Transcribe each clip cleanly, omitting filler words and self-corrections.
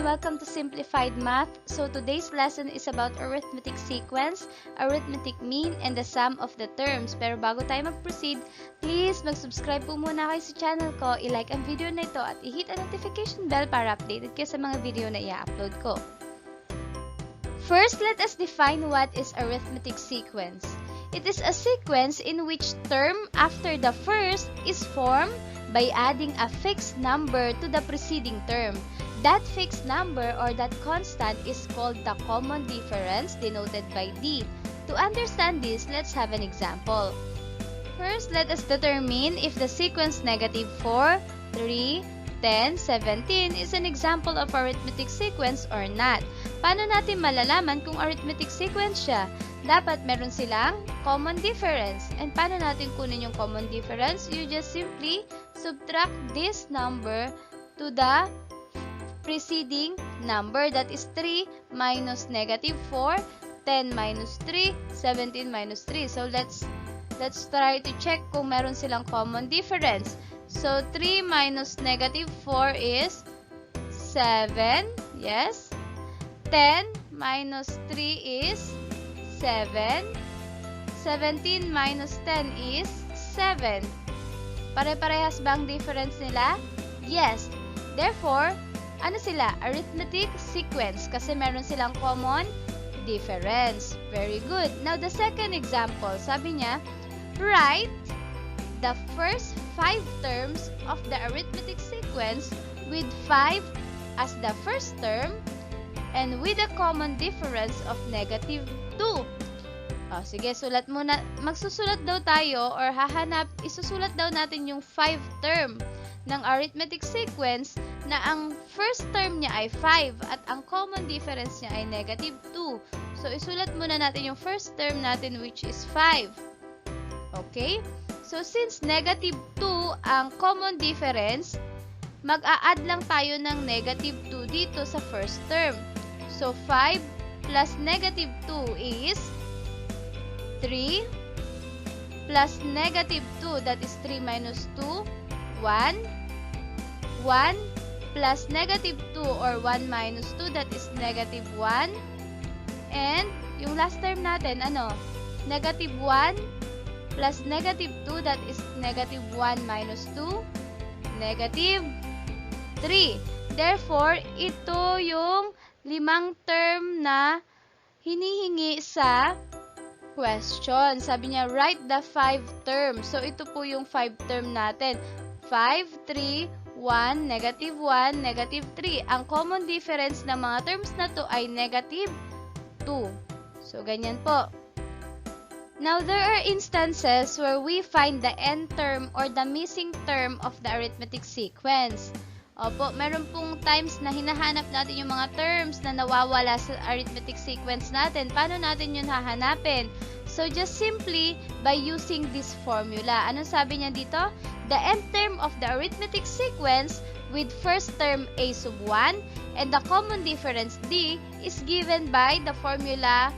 welcome to Simplified Math. So today's lesson is about arithmetic sequence, arithmetic mean, and the sum of the terms. Pero bago tayo mag-proceed, please mag-subscribe po muna kayo sa channel ko, i-like ang video na ito at i-hit ang notification bell para updated kayo sa mga video na i-upload ko. First, let us define what is arithmetic sequence. It is a sequence in which term after the first is formed by adding a fixed number to the preceding term. That fixed number or that constant is called the common difference, denoted by D. To understand this, let's have an example. First, let us determine if the sequence negative 4, 3, 10, 17 is an example of arithmetic sequence or not. Paano natin malalaman kung arithmetic sequence siya? Dapat meron silang common difference. And paano natin kunin yung common difference? You just simply subtract this number to the preceding number, that is 3 minus negative 4, 10 minus 3, 17 minus 3. So let's try to check kung meron silang common difference. So 3 minus negative 4 is 7, yes. 10 minus 3 is 7. 17 minus 10 is 7. Pare-parehas ba ang difference nila? Yes. Therefore, ano sila? Arithmetic sequence kasi meron silang common difference. Very good. Now, the second example, sabi niya, write the first 5 terms of the arithmetic sequence with 5 as the first term and with a common difference of negative 2. O, sige, sulat muna. Magsusulat daw tayo or isusulat daw natin yung 5 term ng arithmetic sequence na ang first term niya ay 5 at ang common difference niya ay negative 2. So, isulat muna natin yung first term natin which is 5. Okay? So, since negative 2 ang common difference, mag-a-add lang tayo ng negative 2 dito sa first term. So, 5 plus negative 2 is 3 plus negative 2, that is 3 minus 2, 1. 1 plus negative 2 or 1 minus 2, that is negative 1. And yung last term natin, ano? Negative 1 plus negative 2, that is negative 1 minus 2, negative 3. Therefore, ito yung 5 term na hinihingi sa question. Sabi niya, write the 5 terms. So, ito po yung 5 term natin. 5, 3, 1, negative 1, negative 3. Ang common difference ng mga terms na to ay negative 2. So, ganyan po. Now, there are instances where we find the end term or the missing term of the arithmetic sequence. Opo, meron pong times na hinahanap natin yung mga terms na nawawala sa arithmetic sequence natin. Paano natin yun hahanapin? So, just simply by using this formula. Anong sabi niya dito? The end term of the arithmetic sequence with first term a sub 1 and the common difference d is given by the formula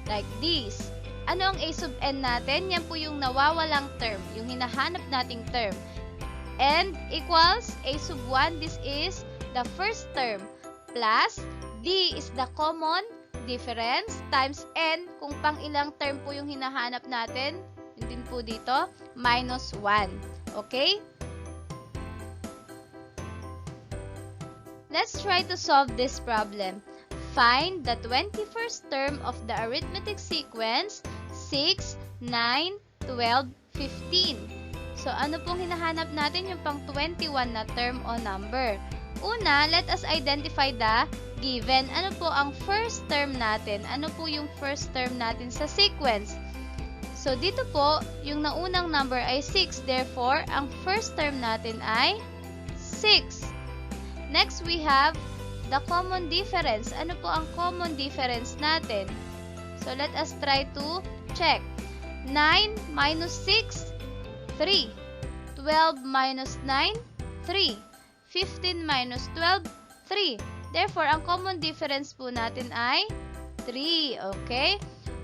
like this. Ano ang a sub n natin? Yan po yung nawawalang term, yung hinahanap nating term. And equals a sub 1, this is the first term, plus d is the common difference, times n, kung pang ilang term po yung hinahanap natin, yun din po dito, minus 1. Okay? Let's try to solve this problem. Find the 21st term of the arithmetic sequence 6, 9, 12, 15. So, ano pong hinahanap natin? Yung pang 21 na term o number. Una, let us identify the given. Ano po ang first term natin? Ano po yung first term natin sa sequence? So, dito po, yung naunang number ay 6. Therefore, ang first term natin ay 6. Next, we have the common difference. Ano po ang common difference natin? So, let us try to check. 9 minus 6, 3. 12 minus 9, 3. 15 minus 12, 3. Therefore, ang common difference po natin ay 3. Okay?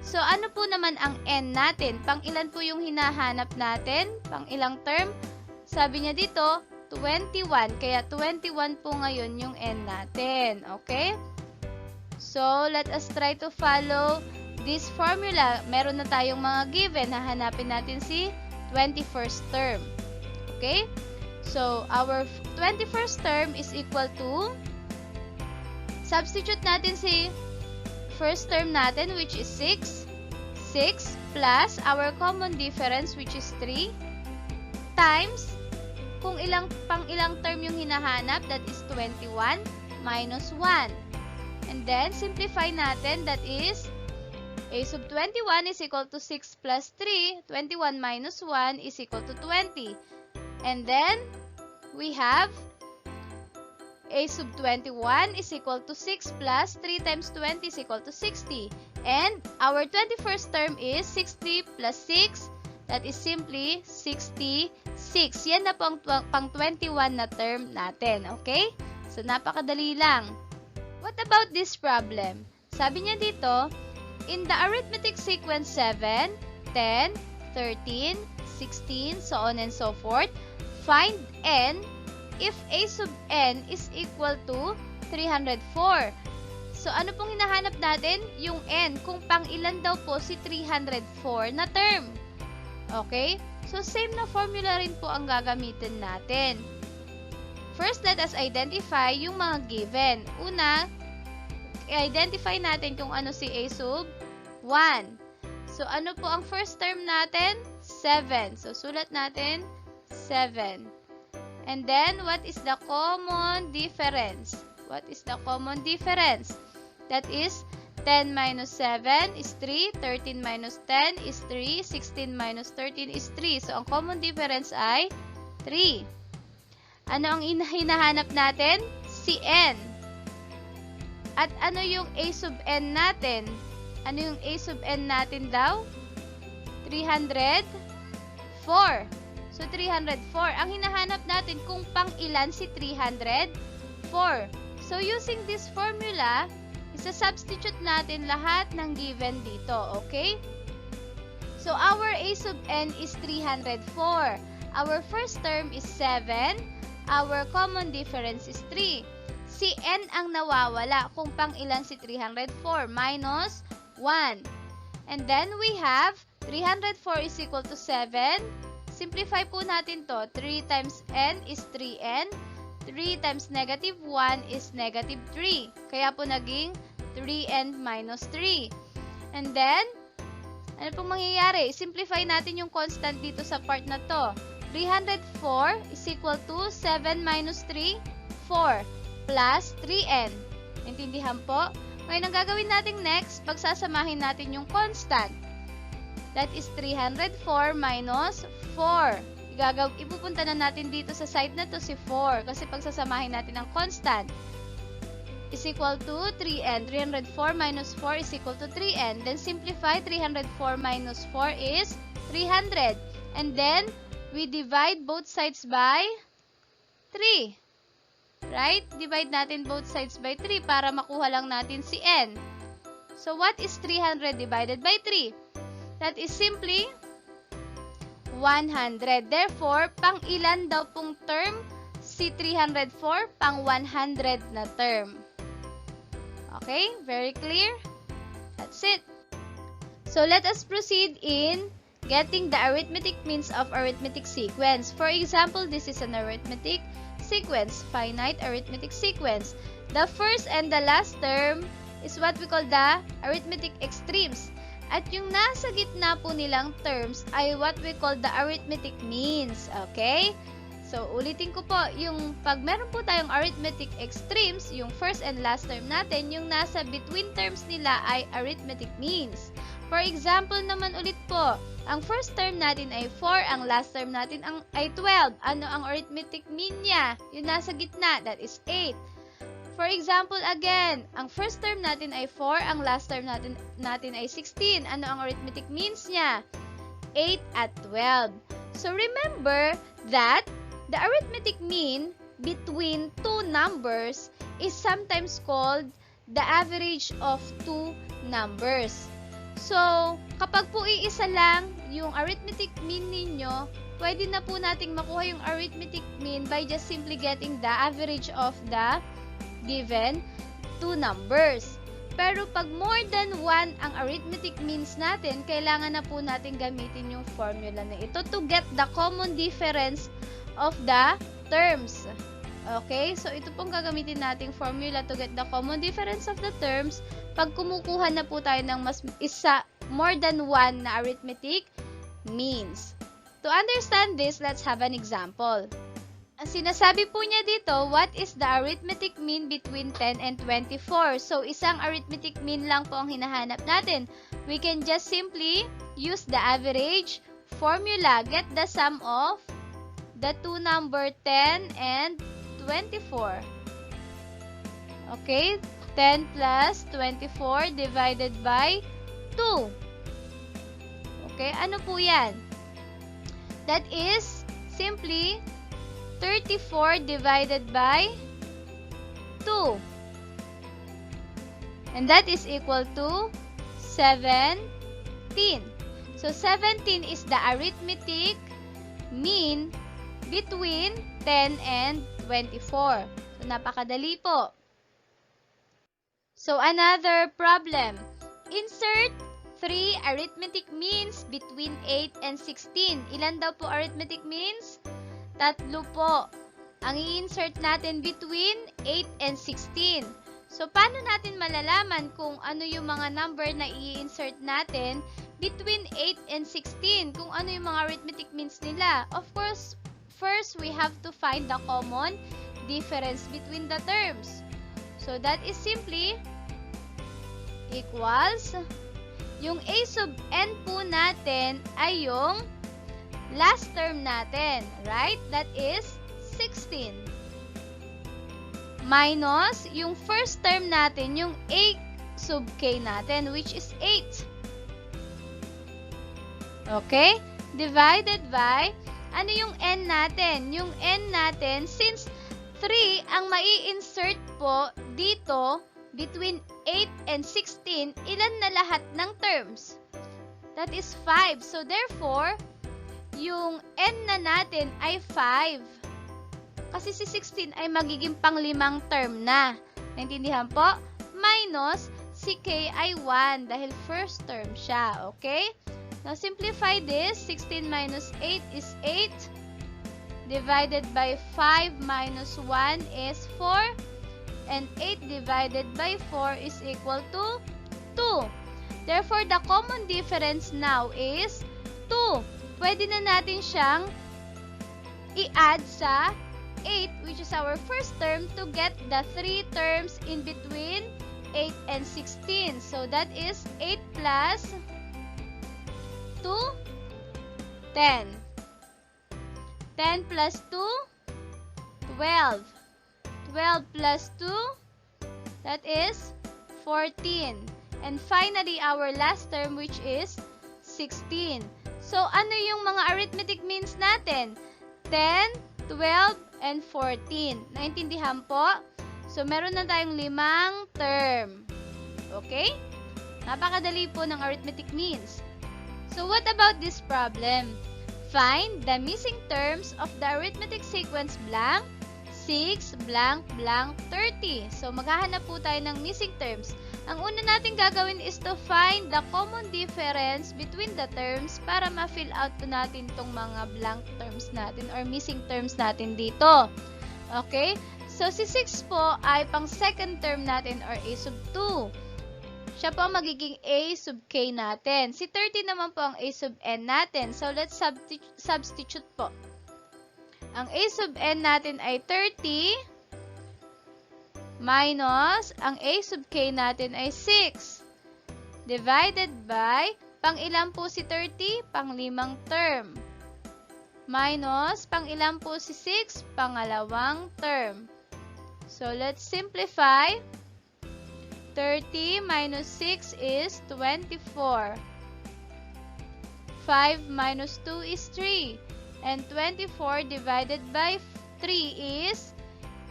So, ano po naman ang n natin? Pang ilan po yung hinahanap natin? Pang ilang term? Sabi niya dito, 21. Kaya 21 po ngayon yung n natin. Okay? So, let us try to follow this formula. Meron na tayong mga given. Hahanapin natin si 21st term. Okay? So, our 21st term is equal to, substitute natin si first term natin, which is 6. 6 plus our common difference, which is 3, times, kung pang ilang term yung hinahanap, that is 21 minus 1. And then, simplify natin, that is, a sub 21 is equal to 6 plus 3. 21 minus 1 is equal to 20. And then, we have a sub 21 is equal to 6 plus 3 times 20 is equal to 60. And our 21st term is 60 plus 6. That is simply 66. Yan na po ang pang 21 na term natin. Okay? So, napakadali lang. What about this problem? Sabi niya dito, in the arithmetic sequence 7, 10, 13, 16, so on and so forth, find n if a sub n is equal to 304. So, ano pong hinahanap natin? Yung n, kung pang ilan daw po si 304 na term. Okay? So, same na formula rin po ang gagamitin natin. First, let us identify yung mga given. Una, i-identify natin kung ano si a sub 1. So, ano po ang first term natin? 7. So, sulat natin 7. And then, what is the common difference? What is the common difference? That is, 10 minus 7 is 3, 13 minus 10 is 3, 16 minus 13 is 3. So, ang common difference ay 3. Ano ang hinahanap natin? Si n. At ano yung a sub n natin? Ano yung a sub n natin daw? 304. So, 304. Ang hinahanap natin kung pang ilan si 304. So, using this formula, isa-substitute natin lahat ng given dito. Okay? So, our a sub n is 304. Our first term is 7. Our common difference is 3. Si n ang nawawala kung pang ilan si 304 minus 1. And then, we have 304 is equal to 7. Simplify po natin to. 3 times n is 3n. 3 times negative 1 is negative 3. Kaya po naging 3n minus 3. And then, ano pong mangyayari? Simplify natin yung constant dito sa part na to. 304 is equal to 7 minus 3, 4, plus 3n. Intindihan po? Ngayon, ang gagawin natin next, pagsasamahin natin yung constant. That is 304 minus 4. Ipupunta na natin dito sa side na to si 4 kasi pagsasamahin natin ang constant is equal to 3n. 304 minus 4 is equal to 3n. Then simplify, 304 minus 4 is 300. And then, we divide both sides by 3. Right? Divide natin both sides by 3 para makuha lang natin si n. So, what is 300 divided by 3? That is simply 100. Therefore, pang ilan daw pong term si 304? Pang 100 na term. Okay? Very clear? That's it. So, let us proceed in getting the arithmetic means of arithmetic sequence. For example, this is an arithmetic sequence, finite arithmetic sequence. The first and the last term is what we call the arithmetic extremes. At yung nasa gitna po nilang terms ay what we call the arithmetic means. Okay? So, ulitin ko po, yung pag meron po tayong arithmetic extremes, yung first and last term natin, yung nasa between terms nila ay arithmetic means. For example naman ulit po, ang first term natin ay 4, ang last term natin ay 12. Ano ang arithmetic mean niya? Yung nasa gitna, that is 8. For example, again, ang first term natin ay 4, ang last term natin ay 16. Ano ang arithmetic means niya? 8 at 12. So, remember that the arithmetic mean between two numbers is sometimes called the average of two numbers. So, kapag po iisa lang yung arithmetic mean ninyo, pwede na po nating makuha yung arithmetic mean by just simply getting the average of the given two numbers. Pero pag more than 1 ang arithmetic means natin, kailangan na po natin gamitin yung formula na ito to get the common difference of the terms. Okay? So, ito pong gagamitin nating formula to get the common difference of the terms pag kumukuha na po tayo ng more than 1 na arithmetic means. To understand this, let's have an example. Ang sinasabi po niya dito, what is the arithmetic mean between 10 and 24? So, isang arithmetic mean lang po ang hinahanap natin. We can just simply use the average formula. Get the sum of the two number 10 and 24. Okay? 10 plus 24 divided by 2. Okay? Ano po yan? That is simply 34 divided by 2. And that is equal to 17. So, 17 is the arithmetic mean between 10 and 24. So, napakadali po. So, another problem. Insert 3 arithmetic means between 8 and 16. Ilan daw po arithmetic means? 3 po. Ang i-insert natin between 8 and 16. So, paano natin malalaman kung ano yung mga number na i-insert natin between 8 and 16? Kung ano yung mga arithmetic means nila? Of course, first, we have to find the common difference between the terms. So, that is simply equals, yung a sub n po natin ay yung last term natin, right? That is 16. Minus yung first term natin, yung a sub k natin, which is 8. Okay? Divided by, ano yung n natin? Yung n natin, since 3 ang mai-insert po dito, between 8 and 16, ilan na lahat ng terms? That is 5. So, therefore, yung n na natin ay 5. Kasi si 16 ay magiging pang-limang term na. Naintindihan po? Minus, si k ay 1 dahil first term siya. Okay? Now, simplify this. 16 minus 8 is 8. Divided by 5 minus 1 is 4. And 8 divided by 4 is equal to 2. Therefore, the common difference now is 2. Pwede na natin siyang i-add sa 8, which is our first term, to get the 3 terms in between 8 and 16. So, that is 8 plus 2, 10. 10 plus 2, 12. 12 plus 2, that is 14. And finally, our last term, which is 16. So, ano yung mga arithmetic means natin? 10, 12, and 14. Naintindihan po? So, meron na tayong 5 term. Okay? Napakadali po ng arithmetic means. So, what about this problem? Find the missing terms of the arithmetic sequence blank 6, blank, blank, 30. So, maghahanap po tayo ng missing terms. Ang una natin gagawin is to find the common difference between the terms para ma-fill out po natin itong mga blank terms natin or missing terms natin dito. Okay? So, si 6 po ay pang second term natin or a sub 2. Siya po ang magiging a sub k natin. Si 30 naman po ang a sub n natin. So, let's substitute po. Ang a sub n natin ay 30 minus ang a sub k natin ay 6 divided by, pang ilan po si 30? Pang 5 term. Minus, pang ilan po si 6? Pangalawang term. So, let's simplify. 30 minus 6 is 24. 5 minus 2 is 3. And 24 divided by 3 is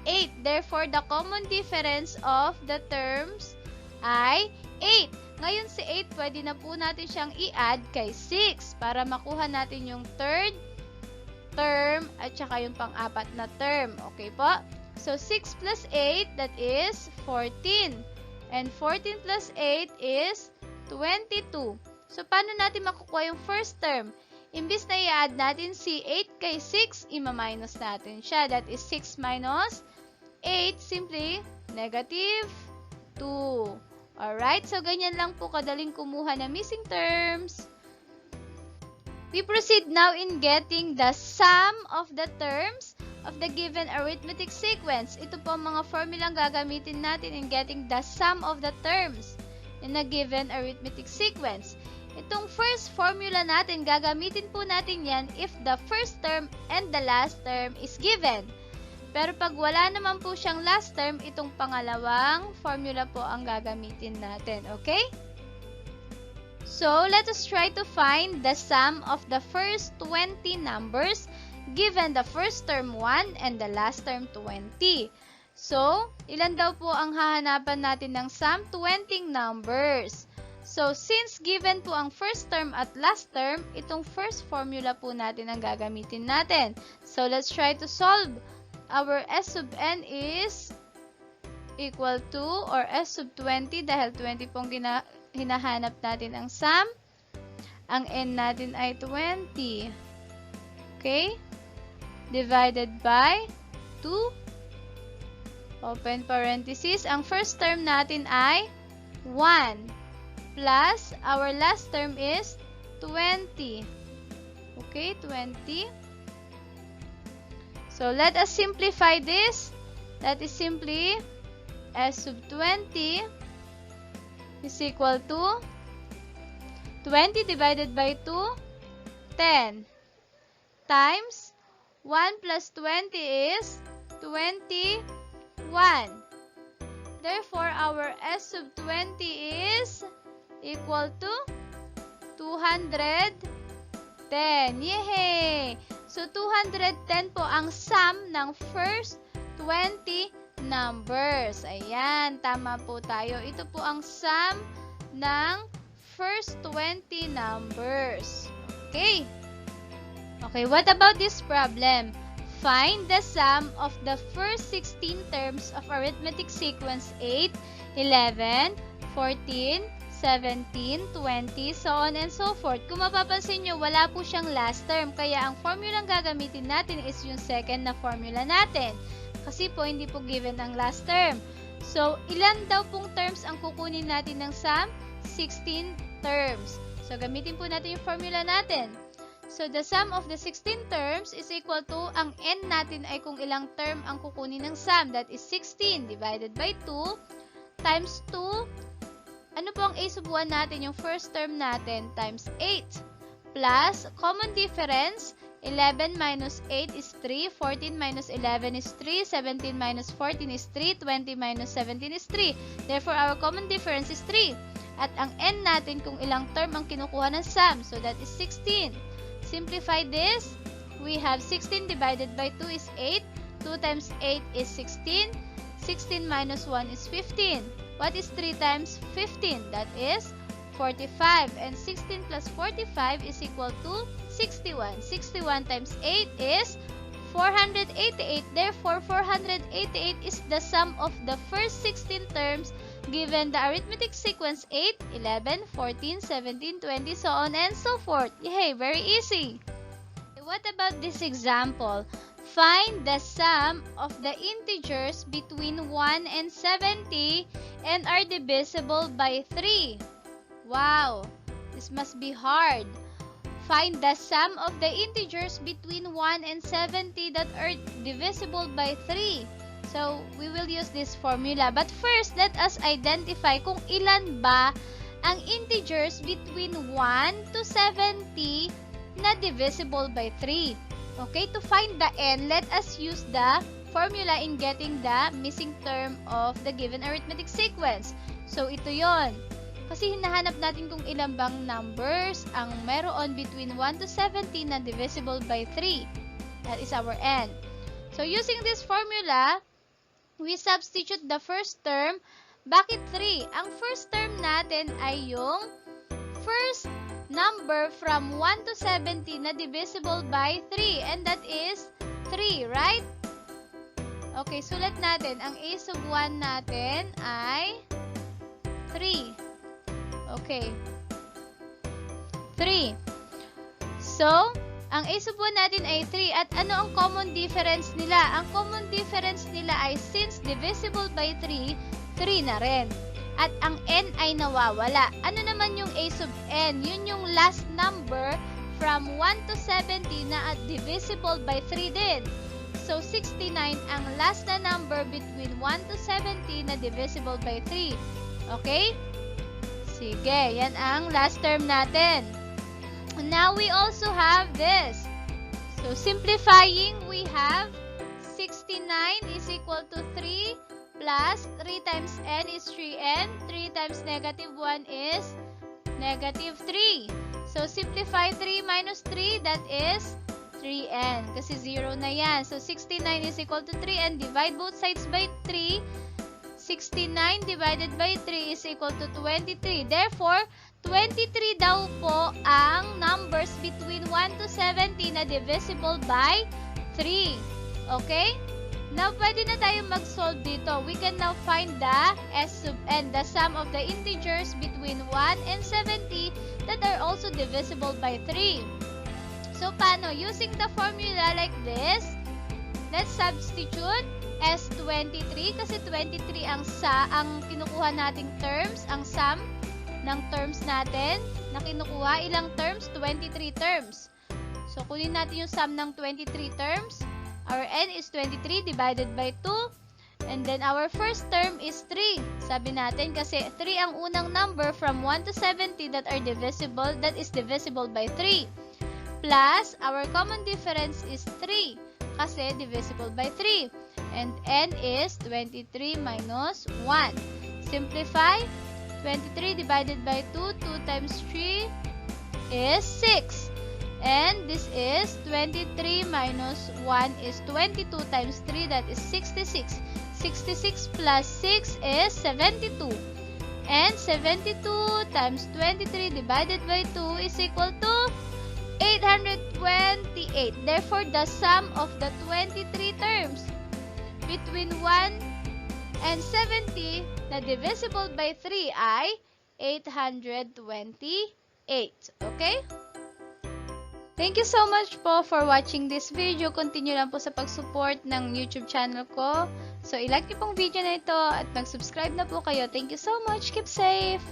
8. Therefore, the common difference of the terms ay 8. Ngayon, si 8, pwede na po natin siyang i-add kay 6 para makuha natin yung third term at saka yung pang-apat na term. Okay po? So, 6 plus 8, that is 14. And 14 plus 8 is 22. So, paano natin makukuha yung first term? Imbis na i-add natin si 8 kay 6, ima-minus natin siya. That is 6 minus 8, simply negative 2. Alright, so ganyan lang po kadaling kumuha ng missing terms. We proceed now in getting the sum of the terms of the given arithmetic sequence. Ito po ang mga formulang gagamitin natin in getting the sum of the terms in a given arithmetic sequence. Itong first formula natin, gagamitin po natin yan if the first term and the last term is given. Pero pag wala naman po siyang last term, itong pangalawang formula po ang gagamitin natin. Okay? So, let us try to find the sum of the first 20 numbers given the first term 1 and the last term 20. So, ilan daw po ang hahanapan natin ng sum? 20 numbers. So, since given po ang first term at last term, itong first formula po natin ang gagamitin natin. So, let's try to solve. Our S sub n is equal to, or S sub 20, dahil 20 pong hinahanap natin ang sum. Ang n natin ay 20. Okay? Divided by 2. Open parenthesis. Ang first term natin ay 1. Plus, our last term is 20. Okay, 20. So, let us simplify this. That is simply S sub 20 is equal to 20 divided by 2, 10. Times 1 plus 20 is 21. Therefore, our S sub 20 is equal to 210. Yehey! So, 210 po ang sum ng first 20 numbers. Ayan, tama po tayo. Ito po ang sum ng first 20 numbers. Okay. Okay, what about this problem? Find the sum of the first 16 terms of arithmetic sequence 8, 11, 14, 17, 20, so on and so forth. Kung mapapansin nyo, wala po siyang last term. Kaya ang formulang gagamitin natin is yung second na formula natin. Kasi po, hindi po given ang last term. So, ilan daw pong terms ang kukunin natin ng sum? 16 terms. So, gamitin po natin yung formula natin. So, the sum of the 16 terms is equal to, ang n natin ay kung ilang term ang kukunin ng sum. That is 16 divided by 2 times 2. Ano po ang a sub 1 natin? Yung first term natin times 8. Plus, common difference, 11 minus 8 is 3, 14 minus 11 is 3, 17 minus 14 is 3, 20 minus 17 is 3. Therefore, our common difference is 3. At ang n natin kung ilang term ang kinukuha ng sum. So, that is 16. Simplify this. We have 16 divided by 2 is 8. 2 times 8 is 16. 16 minus 1 is 15. What is 3 times 15? That is 45. And 16 plus 45 is equal to 61. 61 times 8 is 488. Therefore, 488 is the sum of the first 16 terms given the arithmetic sequence 8, 11, 14, 17, 20, so on and so forth. Yay, very easy. What about this example? Find the sum of the integers between 1 and 70 and are divisible by 3. Wow, this must be hard. Find the sum of the integers between 1 and 70 that are divisible by 3. So, we will use this formula. But first, let us identify kung ilan ba ang integers between 1 to 70 na divisible by 3. Okay, to find the n, let us use the formula in getting the missing term of the given arithmetic sequence. So, ito yon. Kasi hinahanap natin kung ilan bang numbers ang meron between 1 to 70 na divisible by 3. That is our n. So, using this formula, we substitute the first term. Bakit 3? Ang first term natin ay yung first number from 1 to 70 na divisible by 3. And that is 3, right? Okay, sulat natin. Ang a sub 1 natin ay 3. Okay. 3. So, ang a sub 1 natin ay 3. At ano ang common difference nila? Ang common difference nila ay since divisible by 3, 3 na rin. At ang n ay nawawala. Ano naman yung a sub n? Yun yung last number from 1 to 70 na divisible by 3 din. So, 69 ang last na number between 1 to 70 na divisible by 3. Okay? Sige, yan ang last term natin. Now, we also have this. So, simplifying, we have 69 is equal to 3 plus 3 times n is 3n. 3 times negative 1 is negative 3. So, simplify 3 minus 3, that is 3n. Kasi 0 na yan. So, 69 is equal to 3n. Divide both sides by 3. 69 divided by 3 is equal to 23. Therefore, 23 daw po ang numbers between 1 to 70 na divisible by 3. Okay? Now, pwede na tayo mag-solve dito. We can now find the s sub n, the sum of the integers between 1 and 70 that are also divisible by 3. So, paano? Using the formula like this, let's substitute S23 kasi 23 ang kinukuha nating terms, ang sum ng terms natin na kinukuha. Ilang terms? 23 terms. So, kunin natin yung sum ng 23 terms. Our n is 23 divided by 2. And then, our first term is 3. Sabi natin kasi 3 ang unang number from 1 to 70 that is divisible by 3. Plus, our common difference is 3 kasi divisible by 3. And n is 23 minus 1. Simplify. 23 divided by 2. 2 times 3 is 6. And this is 23 minus 1 is 22 times 3. That is 66. 66 plus 6 is 72. And 72 times 23 divided by 2 is equal to 828. Therefore, the sum of the 23 terms between 1 and 70 na divisible by 3 ay 828. Okay? Thank you so much po for watching this video. Continue lang po sa pag-support ng YouTube channel ko. So, i-like niyo pong video na ito at mag-subscribe na po kayo. Thank you so much. Keep safe!